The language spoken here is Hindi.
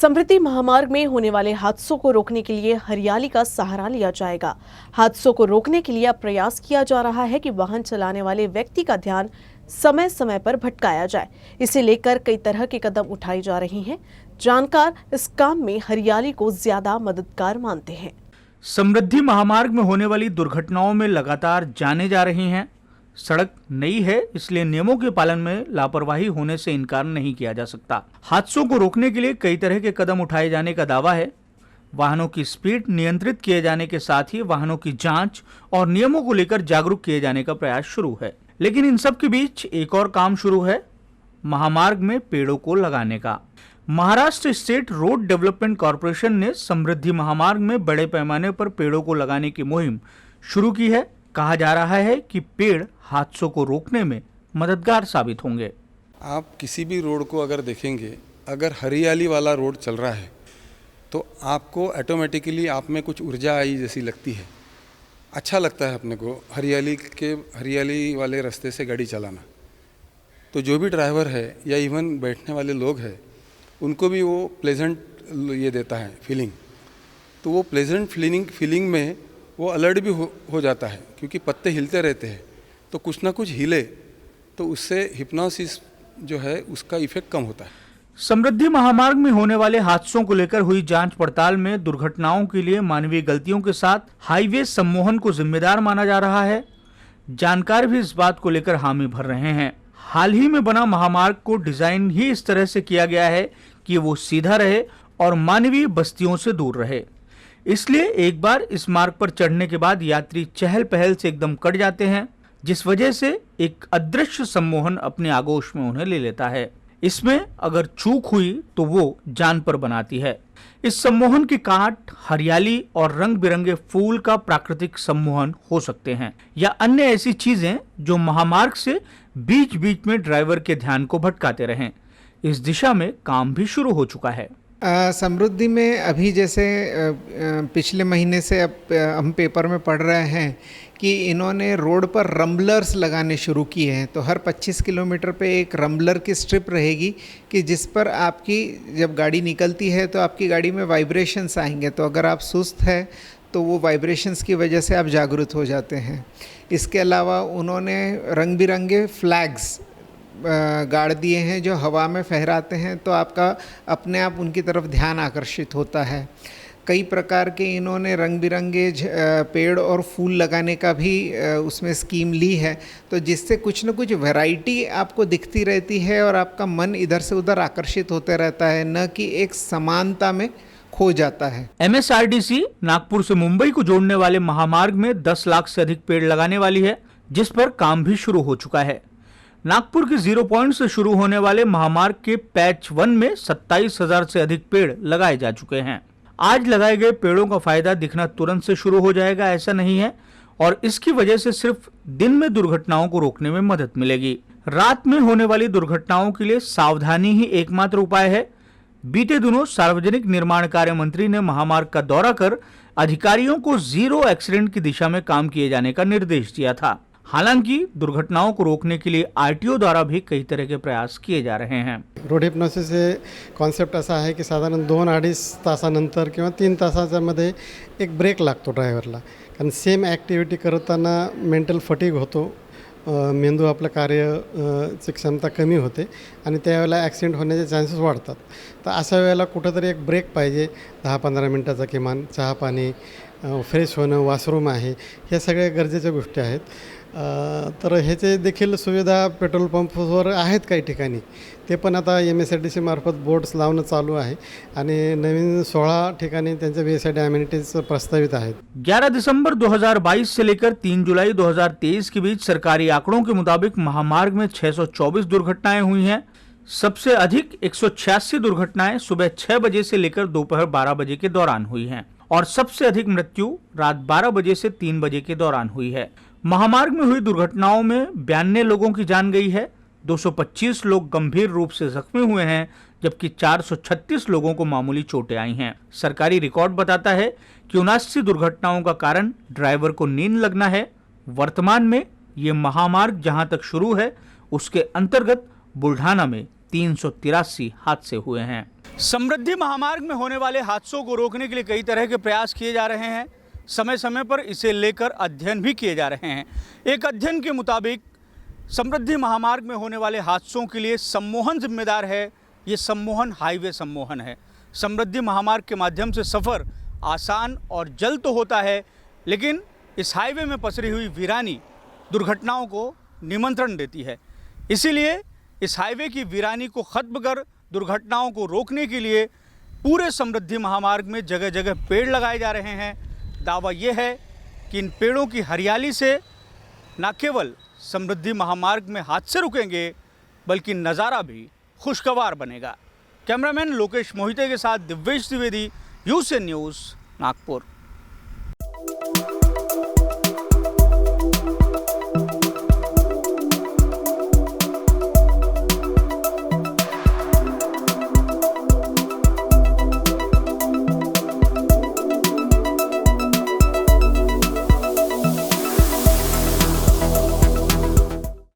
समृद्धि महामार्ग में होने वाले हादसों को रोकने के लिए हरियाली का सहारा लिया जाएगा। हादसों को रोकने के लिए अब प्रयास किया जा रहा है कि वाहन चलाने वाले व्यक्ति का ध्यान समय समय पर भटकाया जाए। इसे लेकर कई तरह के कदम उठाए जा रहे हैं। जानकार इस काम में हरियाली को ज्यादा मददगार मानते हैं। समृद्धि महामार्ग में होने वाली दुर्घटनाओं में लगातार जाने जा रही हैं। सड़क नई है, इसलिए नियमों के पालन में लापरवाही होने से इनकार नहीं किया जा सकता। हादसों को रोकने के लिए कई तरह के कदम उठाए जाने का दावा है। वाहनों की स्पीड नियंत्रित किए जाने के साथ ही वाहनों की जांच और नियमों को लेकर जागरूक किए जाने का प्रयास शुरू है। लेकिन इन सब के बीच एक और काम शुरू है, महामार्ग में पेड़ों को लगाने का। Maharashtra state road development corporation ने समृद्धि महामार्ग में बड़े पैमाने पर पेड़ों को लगाने की मुहिम शुरू की है। कहा जा रहा है कि पेड़ हादसों को रोकने में मददगार साबित होंगे। आप किसी भी रोड को अगर देखेंगे, अगर हरियाली वाला रोड चल रहा है तो आपको ऑटोमेटिकली आप में कुछ ऊर्जा आई जैसी लगती है। अच्छा लगता है अपने को हरियाली वाले रास्ते से गाड़ी चलाना। तो जो भी ड्राइवर है या इवन बैठने वाले लोग हैं, उनको भी वो प्लेजेंट ये देता है फीलिंग। तो वो प्लेजेंट फीलिंग में वो अलर्ट भी हो जाता है, क्योंकि पत्ते हिलते रहते हैं तो कुछ ना कुछ हिले, तो उससे हिप्नोसिस जो है उसका इफेक्ट कम होता है। समृद्धि महामार्ग में होने वाले हादसों को लेकर हुई जांच पड़ताल में दुर्घटनाओं के लिए मानवीय गलतियों के साथ हाईवे सम्मोहन को जिम्मेदार माना जा रहा है। जानकार भी इस बात को लेकर हामी भर रहे हैं। हाल ही में बना महामार्ग को डिजाइन ही इस तरह से किया गया है कि वो सीधा रहे और मानवीय बस्तियों से दूर रहे। इसलिए एक बार इस मार्ग पर चढ़ने के बाद यात्री चहल पहल से एकदम कट जाते हैं, जिस वजह से एक अदृश्य सम्मोहन अपने आगोश में उन्हें ले लेता है। इसमें अगर चूक हुई तो वो जान पर बनाती है। इस सम्मोहन की काट हरियाली और रंग बिरंगे फूल का प्राकृतिक सम्मोहन हो सकते हैं, या अन्य ऐसी चीजें जो महामार्ग से बीच बीच में ड्राइवर के ध्यान को भटकाते रहें। इस दिशा में काम भी शुरू हो चुका है। समृद्धि में अभी जैसे पिछले महीने से अब हम पेपर में पढ़ रहे हैं कि इन्होंने रोड पर रम्बलर्स लगाने शुरू किए हैं। तो हर 25 किलोमीटर पे एक रम्बलर की स्ट्रिप रहेगी कि जिस पर आपकी जब गाड़ी निकलती है तो आपकी गाड़ी में वाइब्रेशंस आएंगे। तो अगर आप सुस्त है तो वो वाइब्रेशंस की वजह से आप जागरूक हो जाते हैं। इसके अलावा उन्होंने रंग बिरंगे फ्लैग्स गाड़ दिए हैं जो हवा में फहराते हैं, तो आपका अपने आप उनकी तरफ ध्यान आकर्षित होता है। कई प्रकार के इन्होंने रंग बिरंगे पेड़ और फूल लगाने का भी उसमें स्कीम ली है, तो जिससे कुछ न कुछ वैरायटी आपको दिखती रहती है और आपका मन इधर से उधर आकर्षित होते रहता है, न कि एक समानता में खो जाता है। MSRDC नागपुर से मुंबई को जोड़ने वाले महामार्ग में 10 लाख से अधिक पेड़ लगाने वाली है, जिस पर काम भी शुरू हो चुका है। नागपुर के 0 पॉइंट से शुरू होने वाले महामार्ग के पैच 1 में 27,000 से अधिक पेड़ लगाए जा चुके हैं। आज लगाए गए पेड़ों का फायदा दिखना तुरंत से शुरू हो जाएगा, ऐसा नहीं है, और इसकी वजह से सिर्फ दिन में दुर्घटनाओं को रोकने में मदद मिलेगी। रात में होने वाली दुर्घटनाओं के लिए सावधानी ही एकमात्र उपाय है। बीते दिनों सार्वजनिक निर्माण कार्य मंत्री ने महामार्ग का दौरा कर अधिकारियों को जीरो एक्सीडेंट की दिशा में काम किए जाने का निर्देश दिया था। हालांकि दुर्घटनाओं को रोकने के लिए RTO द्वारा भी कई तरह के प्रयास किए जा रहे हैं। रोड हिप्नोसिस हे कॉन्सेप्ट असा आहे की साधारण 2-2.5 तासानंतर किंवा 3 तासाच्या मध्ये एक ब्रेक लागतो ड्रायव्हरला, कारण सेम ॲक्टिव्हिटी करताना मेंटल फटीग होतो, मेंदू आपलं कार्यची क्षमता कमी होते आणि त्यावेळेला ॲक्सिडेंट होण्याचे चान्सेस वाढतात। तर अशा वेळेला कुठंतरी एक ब्रेक पाहिजे, 10-15 मिनटाचा किमान, चहा पाणी, फ्रेश होणं, वॉशरूम आहे, ह्या सगळ्या गरजेच्या गोष्टी आहेत। तर ह्याचे देखील सुविधा पेट्रोल पंपवर आहेत काही ठिकाणी, ते पण आता MSRDC मार्फत बोर्ड्स लावणं चालू आहे आणि नवीन 16 ठिकाणी त्यांच्या VSID अमेनिटीज प्रस्तावित आहेत। 11 दिसंबर 2022 से लेकर 3 जुलाई 2023 के बीच सरकारी आंकड़ों के मुताबिक महामार्ग में 624 दुर्घटनाएं हुई हैं। सबसे अधिक 186 दुर्घटनाएं सुबह 6 बजे से लेकर दोपहर 12 बजे के दौरान हुई हैं, और सबसे अधिक मृत्यु रात 12 बजे से 3 बजे के दौरान हुई है। महामार्ग में हुई दुर्घटनाओं में 92 लोगों की जान गई है, 225 लोग गंभीर रूप से जख्मी हुए हैं, जबकि 436 लोगों को मामूली चोटें आई हैं। सरकारी रिकॉर्ड बताता है कि 79 दुर्घटनाओं का कारण ड्राइवर को नींद लगना है। वर्तमान में ये महामार्ग जहां तक शुरू है उसके अंतर्गत बुल्ढाना में 383 हादसे हुए हैं। समृद्धि महामार्ग में होने वाले हादसों को रोकने के लिए कई तरह के प्रयास किए जा रहे हैं। समय समय पर इसे लेकर अध्ययन भी किए जा रहे हैं। एक अध्ययन के मुताबिक समृद्धि महामार्ग में होने वाले हादसों के लिए सम्मोहन जिम्मेदार है। ये सम्मोहन हाईवे सम्मोहन है। समृद्धि महामार्ग के माध्यम से सफ़र आसान और जल्द तो होता है, लेकिन इस हाईवे में पसरी हुई वीरानी दुर्घटनाओं को निमंत्रण देती है। इसीलिए इस हाईवे की वीरानी को खत्म कर दुर्घटनाओं को रोकने के लिए पूरे समृद्धि महामार्ग में जगह जगह पेड़ लगाए जा रहे हैं। दावा ये है कि इन पेड़ों की हरियाली से न केवल समृद्धि महामार्ग में हादसे रुकेंगे, बल्कि नज़ारा भी खुशगवार बनेगा। कैमरामैन लोकेश मोहिते के साथ दिव्येश द्विवेदी, यूसीएन न्यूज़, नागपुर।